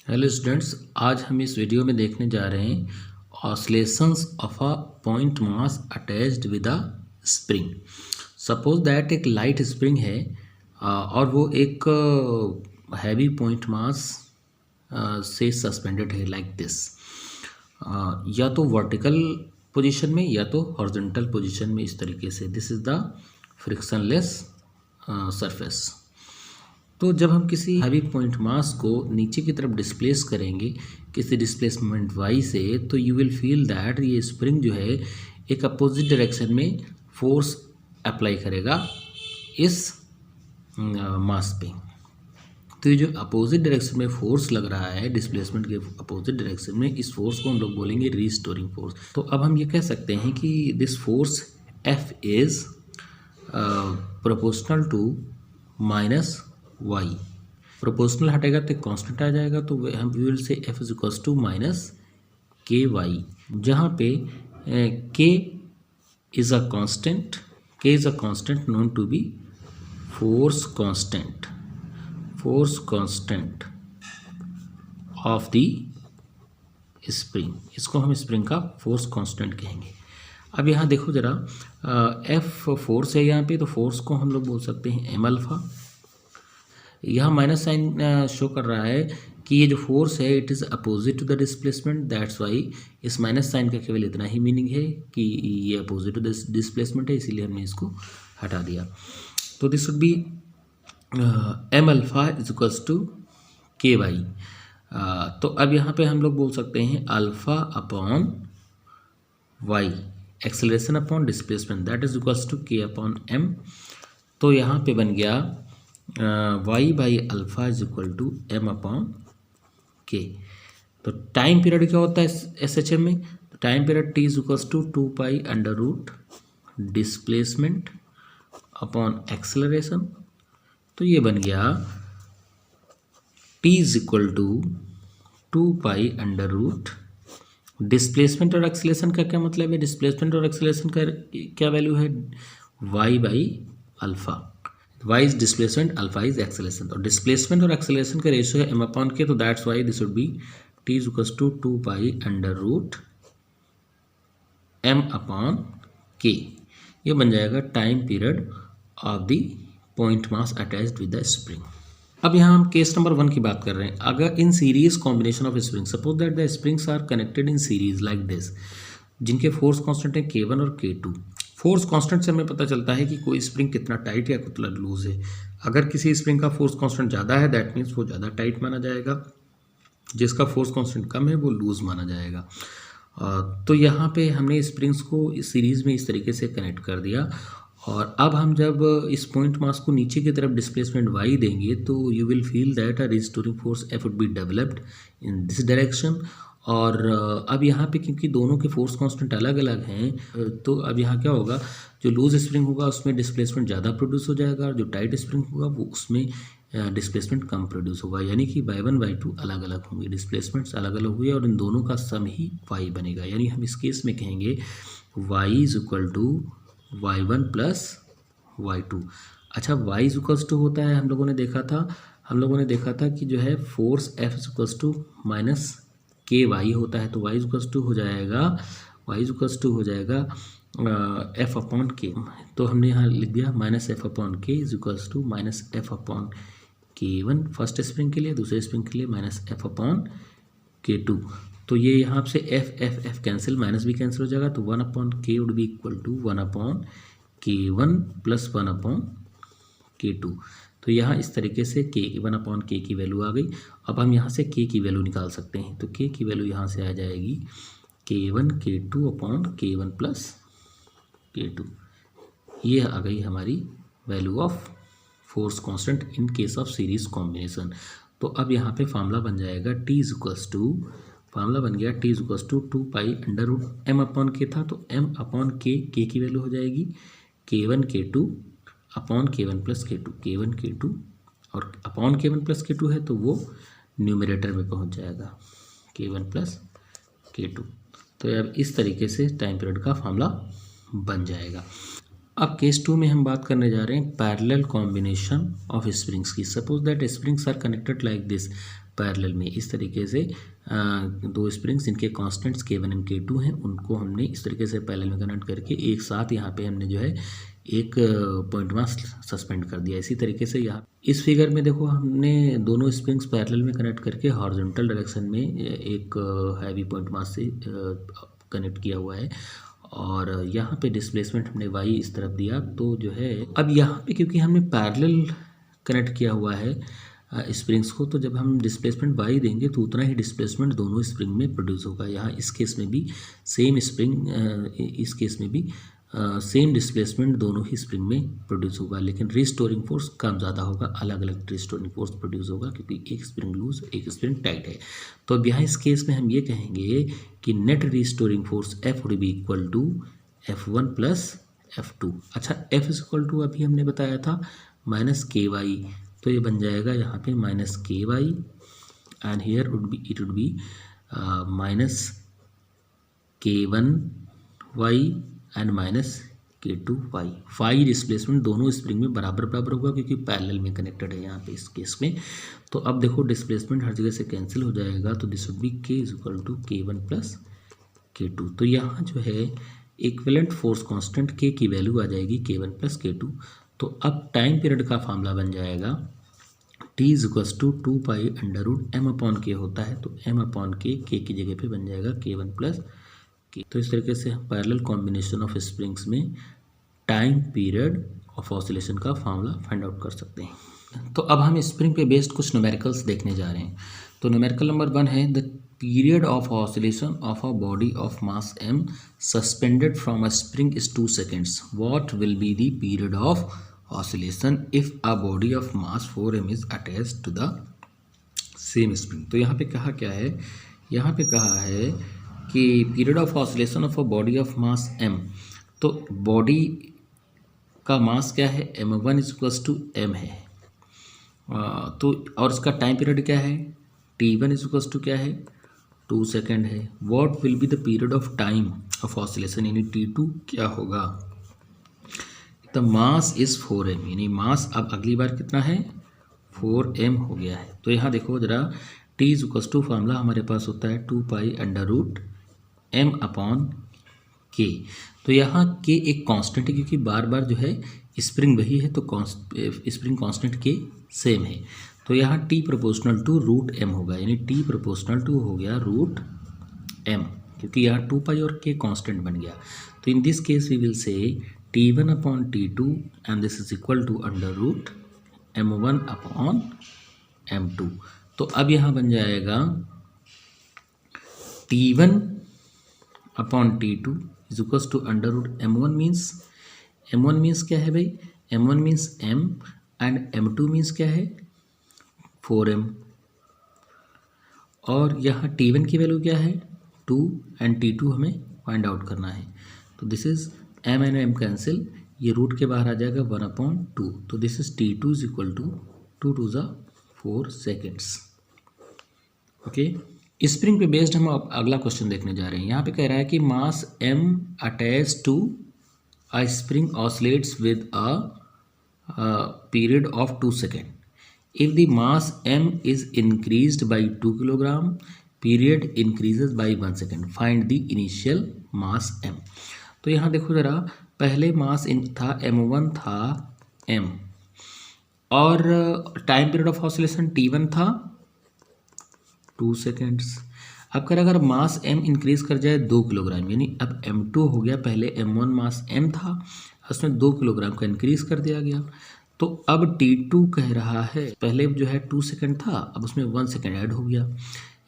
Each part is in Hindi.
हेलो स्टूडेंट्स, आज हम इस वीडियो में देखने जा रहे हैं oscillations of a point mass attached with a spring. Suppose that एक लाइट स्प्रिंग है और वो एक हैवी पॉइंट मास से सस्पेंडेड है लाइक दिस, या तो वर्टिकल पोजीशन में या तो हॉरिजॉन्टल पोजीशन में। इस तरीके से this is the frictionless surface. तो जब हम किसी हैवी पॉइंट मास को नीचे की तरफ डिस्प्लेस करेंगे किसी डिस्प्लेसमेंट वाई से, तो यू विल फील दैट ये स्प्रिंग जो है एक अपोजिट डायरेक्शन में फोर्स अप्लाई करेगा इस मास पे। तो ये जो अपोजिट डायरेक्शन में फोर्स लग रहा है डिस्प्लेसमेंट के अपोजिट डायरेक्शन में, इस फोर्स को हम लोग बोलेंगे रीस्टोरिंग फोर्स। तो अब हम ये कह सकते हैं कि this force F is proportional to minus Y. Proportional हटेगा तो कांस्टेंट आ जाएगा, तो हम will say F is equals to minus K Y, जहाँ पे K is a constant, K is a constant known to be force constant of the spring. इसको हम स्प्रिंग का फोर्स कांस्टेंट कहेंगे। अब यहाँ देखो ज़रा, F फोर्स है यहाँ पे, तो फोर्स को हम लोग बोल सकते हैं एम अल्फा। यहाँ माइनस साइन शो कर रहा है कि ये जो फोर्स है it is opposite to the displacement, that's why इस माइनस साइन का केवल इतना ही मीनिंग है कि ये अपोजिट टू द डिस्प्लेसमेंट है, इसीलिए हमने इसको हटा दिया। तो this would be M alpha is equals to K Y. तो अब यहाँ पे हम लोग बोल सकते हैं alpha upon Y, acceleration upon displacement, that is equals to K upon M. तो यहाँ पे बन गया Y by alpha is equal to M upon K. तो टाइम पीरियड क्या होता है एस एच एम में? तो time period T is equals to 2 pi under root displacement upon acceleration. तो ये बन गया T is equal to 2 pi under root displacement और एक्सेलरेशन का क्या मतलब है? डिस्प्लेसमेंट और एक्सेलरेशन का क्या वैल्यू है? Y by alpha. Y is displacement, alpha is acceleration. और डिस्प्लेसमेंट और एक्सेलरेशन का रेशियो है एम अपॉन के, तो that's why this would be T is equals to 2 pi under root M upon K. ये बन जाएगा time period of the point mass attached with the spring. अब यहाँ हम केस नंबर 1 की बात कर रहे हैं। अगर in series combination of spring, suppose that the springs are connected in series like this, जिनके फोर्स कांस्टेंट है K1 और K2। फोर्स कांस्टेंट से हमें पता चलता है कि कोई स्प्रिंग कितना टाइट या कितना लूज है। अगर किसी स्प्रिंग का फोर्स कांस्टेंट ज़्यादा है दैट मीन्स वो ज़्यादा टाइट माना जाएगा, जिसका फोर्स कांस्टेंट कम है वो लूज माना जाएगा। तो यहाँ पे हमने स्प्रिंग्स को इस सीरीज़ में इस तरीके से कनेक्ट कर दिया। और अब हम जब इस पॉइंट मास को नीचे की तरफ डिस्प्लेसमेंट वाई देंगे, तो you will feel that a restoring force F would be developed in this direction. और अब यहाँ पे क्योंकि दोनों के फोर्स कांस्टेंट अलग अलग हैं, तो अब यहाँ क्या होगा, जो लूज स्प्रिंग होगा उसमें डिस्प्लेसमेंट ज़्यादा प्रोड्यूस हो जाएगा, और जो टाइट स्प्रिंग होगा वो उसमें डिस्प्लेसमेंट कम प्रोड्यूस होगा। यानी कि y1 y2 अलग अलग होंगे, डिस्प्लेसमेंट्स अलग अलग हुए और इन दोनों का सम ही y बनेगा। यानी हम इस केस में कहेंगे y is equal to y1 plus y2। अच्छा, y इज इक्वल्स टू होता है, हम लोगों ने देखा था कि जो है force F is equals to minus K Y होता है। तो y इज इक्वल्स टू हो जाएगा F अपॉन के। तो हमने यहाँ लिख दिया minus F upon K is equals to minus F upon K1 first spring के लिए, दूसरे स्प्रिंग के लिए माइनस F अपॉन K2। तो ये यहाँ से F कैंसिल, माइनस भी कैंसिल हो जाएगा, तो 1 upon K would be equal to 1 upon K1 plus 1 upon K2। तो यहाँ इस तरीके से K 1 अपॉन के की वैल्यू आ गई। अब हम यहाँ से K की वैल्यू निकाल सकते हैं, तो K की वैल्यू यहाँ से आ जाएगी K1 K2 upon K1 plus K2। ये आ गई हमारी value of force constant in case of series combination. तो अब यहाँ पे फार्मूला बन जाएगा T is equals to, formula बन गया T is equals to 2 pi under root M upon K था, तो M अपॉन के की वैल्यू हो जाएगी K1 K2 upon K1 plus K2, K1 K2 और अपॉन K1 प्लस K2 है तो वो न्यूमरेटर में पहुंच जाएगा K1 प्लस K2। तो अब इस तरीके से टाइम पीरियड का फार्मूला बन जाएगा। अब केस 2 में हम बात करने जा रहे हैं पैरेलल कॉम्बिनेशन ऑफ स्प्रिंग्स की। Suppose that springs are connected like this, parallel में। इस तरीके से दो स्प्रिंग्स इनके कांस्टेंट्स K1 एंड K2 हैं, उनको हमने इस तरीके से पैरेलल में कनेक्ट करके एक साथ यहाँ पे हमने जो है एक पॉइंट मास सस्पेंड कर दिया। इसी तरीके से यहाँ इस फिगर में देखो हमने दोनों स्प्रिंग्स पैरेलल में कनेक्ट करके हॉरिजॉन्टल डायरेक्शन में एक हैवी पॉइंट मास से कनेक्ट किया हुआ है, और यहाँ पे डिस्प्लेसमेंट हमने y इस तरफ दिया। तो जो है अब यहाँ पे क्योंकि हमने पैरेलल कनेक्ट किया हुआ है स्प्रिंग्स को, तो जब हम डिस्प्लेसमेंट y देंगे तो उतना ही डिस्प्लेसमेंट दोनों स्प्रिंग में प्रोड्यूस होगा। यहाँ इस केस में भी सेम स्प्रिंग, इस केस में भी सेम डिस्प्लेसमेंट दोनों ही स्प्रिंग में प्रोड्यूस होगा, लेकिन रिस्टोरिंग फोर्स कम ज़्यादा होगा, अलग अलग रिस्टोरिंग फोर्स प्रोड्यूस होगा क्योंकि एक स्प्रिंग लूज एक स्प्रिंग टाइट है। तो अब यहाँ इस केस में हम ये कहेंगे कि net restoring force F would be equal to F1 plus F2। अच्छा, F इज इक्वल टू अभी हमने बताया था माइनस KY, तो ये बन जाएगा यहाँ पे minus KY and here it would be minus K1Y and minus K2Y। फाई डिस्प्लेसमेंट दोनों स्प्रिंग में बराबर बराबर होगा क्योंकि पैरेलल में कनेक्टेड है यहाँ पे इस केस में। तो अब देखो डिस्प्लेसमेंट हर जगह से कैंसिल हो जाएगा, तो this would be K is equal to K1 plus K2। तो यहाँ जो है इक्विवेलेंट फोर्स कांस्टेंट K की वैल्यू आ जाएगी K1 प्लस K2। तो अब टाइम पीरियड का फार्मूला बन जाएगा T is equals to 2 pi under root M upon K होता है, तो M अपॉन K की जगह पे बन जाएगा K1 प्लस K। तो इस तरीके से हम पैरेलल कॉम्बिनेशन ऑफ स्प्रिंग्स में टाइम पीरियड ऑफ ऑसिलेशन का फार्मूला फाइंड आउट कर सकते हैं। तो अब हम स्प्रिंग पे बेस्ड कुछ न्यूमेरिकल्स देखने जा रहे हैं। तो न्यूमेरिकल नंबर 1 है the period of oscillation of a body of mass m suspended from a spring is 2 seconds। What will be the period of oscillation if a body of mass 4m is attached to the same spring. तो यहाँ पे कहा क्या है, यहाँ पे कहा है कि period of oscillation of a body of mass m। तो बॉडी का मास क्या है, m1 is equals to m है, तो और इसका टाइम पीरियड क्या है, t1 इज इक्वल्स टू क्या है, 2 सेकेंड है। What will be the period of time of oscillation, यानी t2 क्या होगा। द मास इज 4m, यानी मास अब अगली बार कितना है, 4m हो गया है। तो यहाँ देखो जरा, t is equals to formula हमारे पास होता है 2 pi under root m upon k। तो यहाँ k एक कांस्टेंट है क्योंकि बार बार जो है स्प्रिंग वही है, तो स्प्रिंग कांस्टेंट k सेम है। तो यहाँ t proportional to root m होगा, यानी t प्रोपोर्शनल टू हो गया रूट m, क्योंकि यहाँ 2 पाई और k कांस्टेंट बन गया। तो in this case we will say t1 upon t2 and this is equal to under root m1 upon m2। तो अब यहाँ बन जाएगा t1 upon t2 is equals to under root m1 means क्या है भाई, m1 means m and m2 means क्या है, 4m। और यहाँ t1 की वैल्यू क्या है, 2 एंड t2 हमें फाइंड आउट करना है। तो this is m and m cancel, ये रूट के बाहर आ जाएगा 1/2। तो this is t2 is equal to 2 two ज़ा 4 सेकेंड्स। ओके, स्प्रिंग पे बेस्ड हम अब अगला क्वेश्चन देखने जा रहे हैं। यहाँ पे कह रहा है कि mass m attach to a spring oscillates with a period of 2 seconds। If the mass m is increased by 2 kilogram, period increases by 1 second। Find the initial mass m। तो यहाँ देखो ज़रा, पहले मास था m1 था m, और time period of oscillation t1 था 2 seconds। अब अगर मास m इंक्रीज कर जाए 2 किलोग्राम, यानी अब m2 हो गया, पहले m1 मास m था, उसमें 2 किलोग्राम का इंक्रीज कर दिया गया। तो अब t2 कह रहा है, पहले जो है 2 सेकेंड था, अब उसमें 1 सेकेंड ऐड हो गया,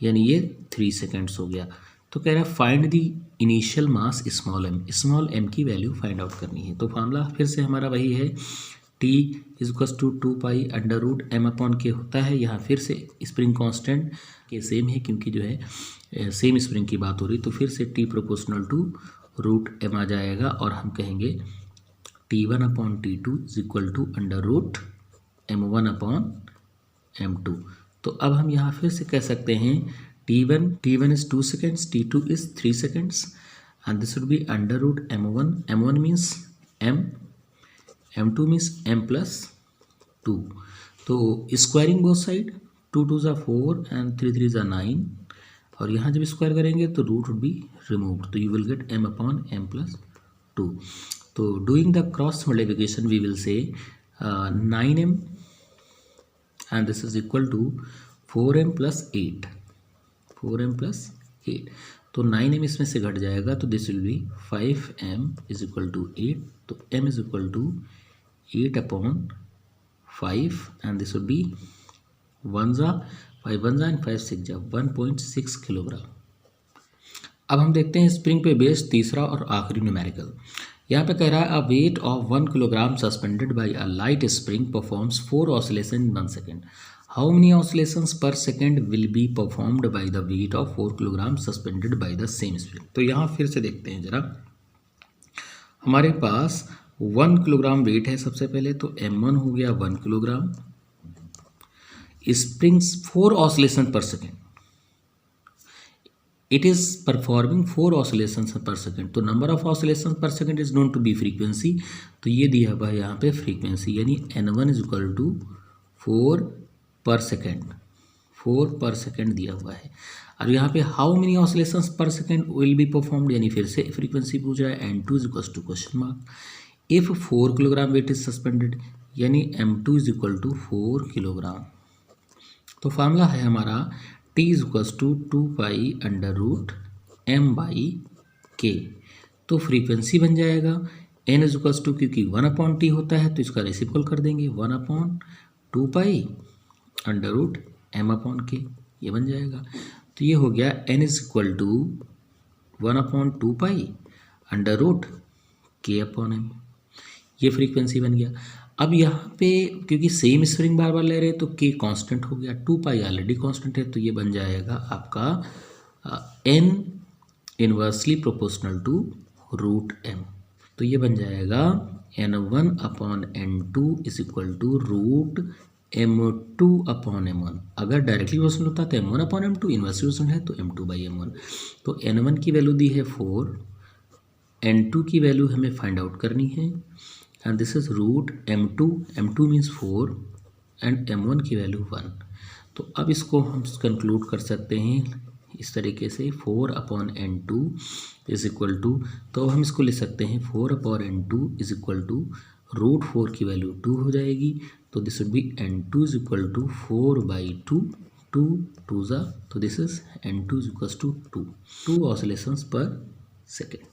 यानी ये 3 सेकेंड्स हो गया। तो कह रहा है find the initial mass small m की वैल्यू फाइंड आउट करनी है। तो फार्मूला फिर से हमारा वही है, t is equals to 2 pi under root m upon k होता है। यहाँ फिर से स्प्रिंग कांस्टेंट के सेम है क्योंकि जो है सेम स्प्रिंग की बात हो रही, तो फिर से t proportional to root m आ जाएगा, और हम कहेंगे t1 upon t2 is equal to under root m1 upon m2। तो अब हम यहाँ फिर से कह सकते हैं t1 is 2 seconds, t2 is 3 seconds and this would be under root m1 means m, m2 means m plus 2। तो स्क्वायरिंग बोथ साइड 2 2 ज़ा 4 एंड 3 3 ज़ा 9, और यहाँ जब स्क्वायर करेंगे तो रूट वुड बी रिमूव्ड, तो you will get m upon m plus 2. तो doing the cross multiplication we will say 9m and this is equal to 4m plus 8, 4m plus 8. तो 9m इसमें से घट जाएगा तो this will be 5m is equal to 8. तो m is equal to 8 upon 5 and this will be 1 ज़ा 5 1 ज़ा एंड 5 6 ज़ा 1.6 किलोग्राम. अब हम देखते हैं स्प्रिंग पे बेस्ड तीसरा और आखिरी न्यूमेरिकल. यहाँ पे कह रहा है a weight of 1 kilogram suspended by a light spring performs 4 oscillation in 1 second. How many oscillations per second will be performed by the weight of 4 kilogram suspended by the same spring. तो यहाँ फिर से देखते हैं जरा. हमारे पास 1 किलोग्राम वेट है सबसे पहले, तो m1 हो गया 1 kilogram. Springs 4 oscillation per second, it is performing 4 oscillations per second. तो number of oscillation per second is known to be frequency. तो ये दिया हुआ है यहाँ पे फ्रीक्वेंसी, यानी n1 इज इक्वल टू 4 पर सेकेंड, 4 पर सेकेंड दिया हुआ है. और यहाँ पे how many oscillations per second will be performed, यानी फिर से फ्रीक्वेंसी पूछ रहा है. n2 is equal to question mark. If 4 kilogram weight is suspended, यानी m2 is equal to 4 kilogram. तो फार्मूला है हमारा t is equals to 2 pi under root m by k. तो फ्रीक्वेंसी बन जाएगा n इज इक्वल्स टू, क्योंकि 1 अपॉन टी होता है तो इसका रेसिप्रोकल कर देंगे, 1 upon 2 pi under root m upon k, ये बन जाएगा. तो ये हो गया n is equal to 1 upon 2 pi under root k upon m. ये फ्रीक्वेंसी बन गया. अब यहाँ पे क्योंकि सेम स्प्रिंग बार बार ले रहे हैं तो k कांस्टेंट हो गया, 2 पाई ऑलरेडी कांस्टेंट है, तो ये बन जाएगा आपका n inversely proportional to root m. तो ये बन जाएगा n1 upon n2 is equal to root m2 upon m1. अगर डायरेक्टली प्रोपोर्शनल होता तो m1 upon m2, inversely proportional है तो m2 बाई m1. तो n1 की वैल्यू दी है 4, n2 की वैल्यू हमें फाइंड आउट करनी है, and this is root m2, m2 means 4 and m1 की वैल्यू 1. तो अब इसको हम कंक्लूड कर सकते हैं इस तरीके से, 4 upon n2 is equal to, तो हम इसको लिख सकते हैं 4 upon n2 is equal to root 4 की वैल्यू 2 हो जाएगी. तो this would be n2 is equal to 4 by 2, 2 2 ज़ा, तो this is n2 is equal to 2 oscillations per second.